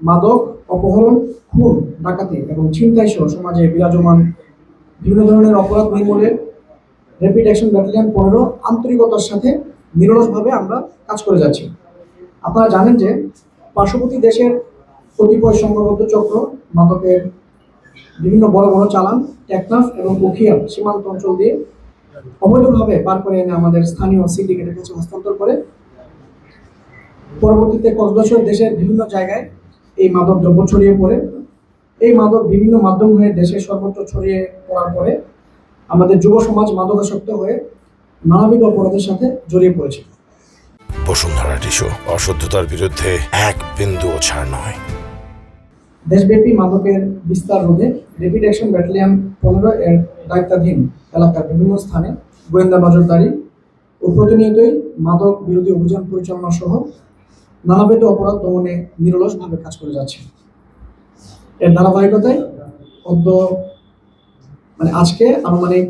মাদক, অপহরণ, খুন, ডাকাতি এবং ছিনতাই সহ সমাজে বিরাজমান বিভিন্ন ধরনের অপরাধ নির্মূলে র্যাপিড অ্যাকশন ব্যাটালিয়ন 15 আন্তরিকতার সাথে নিরলসভাবে আমরা কাজ করে যাচ্ছি। আপনারা জানেন যে পার্শ্ববর্তী দেশের কতিপয় সংঘবদ্ধ চক্র মাদকের বিভিন্ন বড় বড় চালান টেকনাফ এবং উখিয়া সীমান্ত অঞ্চল দিয়ে অবৈধভাবে পার করে এনে আমাদের স্থানীয় সিন্ডিকেটের কাছে হস্তান্তর করে। পরবর্তীতে কক্সবাজার দেশের বিভিন্ন জায়গায় এই মাদক দ্রব্য ছড়িয়ে পড়ে। এই মাদক বিভিন্ন মাধ্যম হয়ে দেশে সর্বত্র ছড়িয়ে পড়ার পরে আমাদের যুব সমাজ মাদকাসক্ত হয়ে নানাবিধ অপরাধের সাথে জড়িয়ে পড়েছে। বসুন্ধরা টিস্যু, অশুদ্ধতার বিরুদ্ধে এক বিন্দুও ছাড় নয়। দেশব্যাপী মাদকের বিস্তার রোধে র্যাপিড অ্যাকশন ব্যাটালিয়ন 15 এর দায়িত্বাধীন এলাকার বিভিন্ন স্থানে গোয়েন্দা নজরদারি ও প্রতিনিয়তই মাদক বিরোধী অভিযান পরিচালনা সহ নানাবিধ অপরাধ দমনে নিরলসভাবে কাজ করে যাচ্ছে। এর ধারাবাহিকতায় আজকে আনুমানিক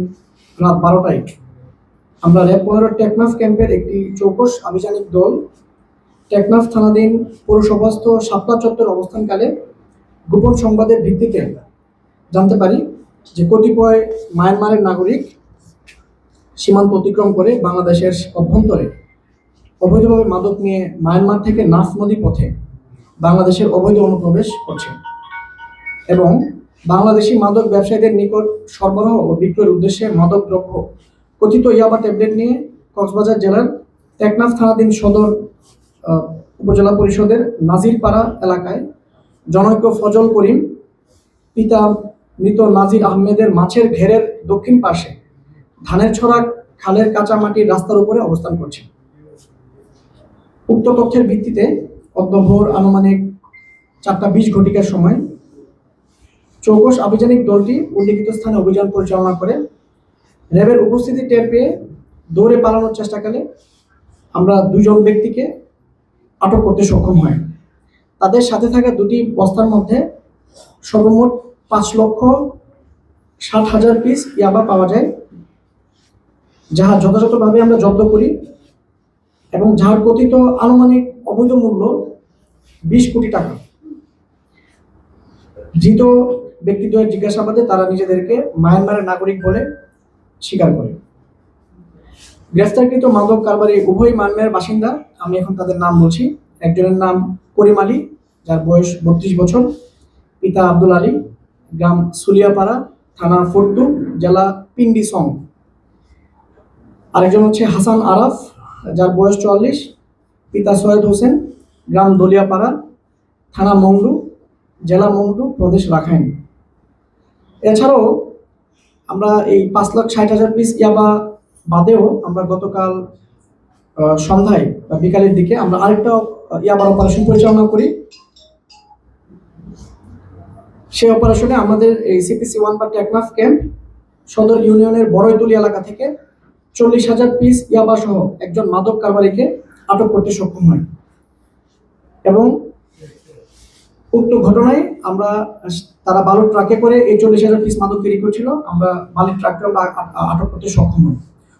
রাত 12টায় আমরা র্যাব 15 টেকনাফ ক্যাম্পের একটি চৌকস আভিযানিক দল টেকনাফ থানাধীন পৌরসভাস্থ শাপলা চত্বর অবস্থানকালে গোপন সংবাদের ভিত্তিতে জানতে পারি যে কতিপয় মায়ানমারের নাগরিক সীমান্ত অতিক্রম করে বাংলাদেশের অভ্যন্তরে অবৈধভাবে মাদক নিয়ে মায়ানমার থেকে নাফ নদী পথে বাংলাদেশের অবৈধ অনুপ্রবেশ করছে এবং বাংলাদেশি মাদক ব্যবসায়ীদের নিকট সরবরাহ ও বিক্রয়ের উদ্দেশ্যে মাদক দ্রব্য কথিত ইয়াবা ট্যাবলেট নিয়ে কক্সবাজার জেলার টেকনাফ থানাধীন সদর উপজেলা পরিষদের নাজিরপাড়া এলাকায় জনৈক ফজল করিম পিতা মৃত নাজির আহমেদের মাছের ঘেরের দক্ষিণ পাশে ধানের ছড়া খালের কাঁচা মাটির রাস্তার উপরে অবস্থান করছে। উক্ত তথ্যের ভিত্তিতে অদ্যভোর আনুমানিক 4:20 ঘটিকার সময় চৌকস আভিযানিক দলটি উল্লিখিত স্থানে অভিযান পরিচালনা করে র্যাবের উপস্থিতি টের পেয়ে দৌড়ে পালানোর চেষ্টাকালে আমরা 2 জন ব্যক্তিকে আটক করতে সক্ষম হয়। তাদের সাথে থাকা দুটি বস্তার মধ্যে সর্বমোট 5,60,000 পিস ইয়াবা পাওয়া যায়, যাহা যথাযথভাবে আমরা জব্দ করি এবং যার কথিত আনুমানিক অবৈধ মূল্য 20 কোটি টাকা। ধৃত ব্যক্তিদ্বয়ের জিজ্ঞাসাবাদে তারা নিজেদেরকে মায়ানমারের নাগরিক বলে স্বীকার করে। গ্রেফতারকৃত মাদক কারবারি উভয় মায়ানমারের বাসিন্দা। আমি এখন তাদের নাম বলছি। একজনের নাম করিম আলী, যার বয়স 32 বছর, পিতা আব্দুল আলী, গ্রাম সুলিয়াপাড়া, থানা ফোর্টু, জেলা পিন্ডিসং। আরেকজন হচ্ছে হাসান আরাফ, যার বয়স 44, পিতা সৈয়দ হোসেন, গ্রাম দলিয়াপাড়া, থানা মংডু, জেলা মংডু, প্রদেশ রাখাইন। এছাড়াও আমরা এই 5,60,000 পিস ইয়াবা বাদেও আমরা গতকাল সন্ধ্যায় বা বিকালের দিকে আমরা আরেকটা ইয়াবার অপারেশন পরিচালনা করি। সেই অপারেশনে আমাদের এই সিপিসি 1 বা টেকনাফ ক্যাম্প সদর ইউনিয়নের বড়ইতুলি এলাকা থেকে 40,000 পিস ইয়াবা সহ একজন মাদক কারবারিকে আটক করতে সক্ষম হয় এবং উক্ত ঘটনায় আমরা তারা বালুর ট্রাকে করে এই 40,000 পিস মাদক ক্যারি করছিল, আমরা বালির ট্রাককে আমরা আটক করতে সক্ষম হই।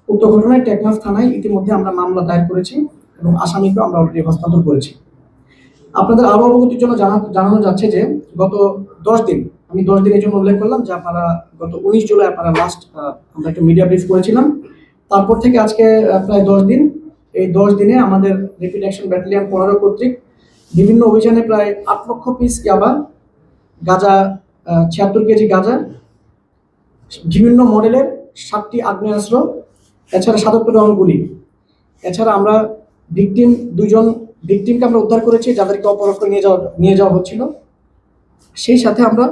উক্ত ঘটনায় টেকনাফ থানায় ইতিমধ্যে আমরা মামলা দায়ের করেছি এবং আসামিকে আমরা অলরেডি হস্তান্তর করেছি। আপনাদের আরো অবগতির জন্য জানানো যাচ্ছে যে গত 10 দিন, আমি 10 দিনের জন্য উল্লেখ করলাম যে আপনারা গত 19 জুলাই আপনারা লাস্ট আমরা একটা মিডিয়া ব্রিফ করেছিলাম। তারপর থেকে আজকে প্রায় 10 দিন। এই 10 দিনে আমাদের র্যাপিড অ্যাকশন ব্যাটালিয়ন 15 কর্তৃক বিভিন্ন অভিযানে প্রায় 8 লক্ষ পিস ইয়াবা, গাঁজা 76 কেজি গাঁজা, বিভিন্ন মডেলের 7টি আগ্নেয়াস্ত্র, এছাড়া 77 রাউন্ড গুলি। এছাড়া আমরা দুজন ভিকটিমকে আমরা উদ্ধার করেছি, যাদেরকে অপহরণ করে নিয়ে যাওয়া হচ্ছিল। সেই সাথে আমরা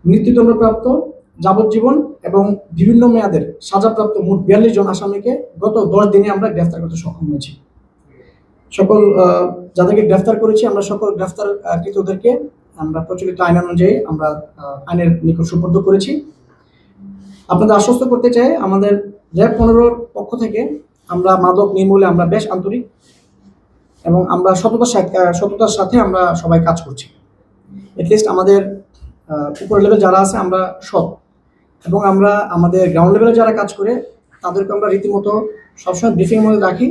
মৃত্যুদণ্ডপ্রাপ্ত, যাবজ্জীবন এবং বিভিন্ন মেয়াদের সাজাপ্রাপ্ত মোট 42 জন আসামিকে গত 10 দিনে আমরা গ্রেফতার করতে সক্ষম হয়েছি। সকল যাদেরকে গ্রেফতার করেছি আমরা সকল গ্রেফতারকৃতদেরকে আমরা প্রচলিত আইন অনুযায়ী আমরা আইনের নিকট সুপর্দ করেছি। আপনাদের আশ্বস্ত করতে চাই, আমাদের র্যাব 15 পক্ষ থেকে আমরা মাদক নির্মূলে আমরা বেশ আন্তরিক এবং আমরা সততার সাথে আমরা সবাই কাজ করছি। এটলিস্ট আমাদের উপর লেভেল যারা আছে আমরা সৎ, এবং আমরা আমাদের গ্রাউন্ড লেভেলে যারা কাজ করে তাদেরকে আমরা রীতিমতো সবসময় ব্রিফিং মধ্যে রাখি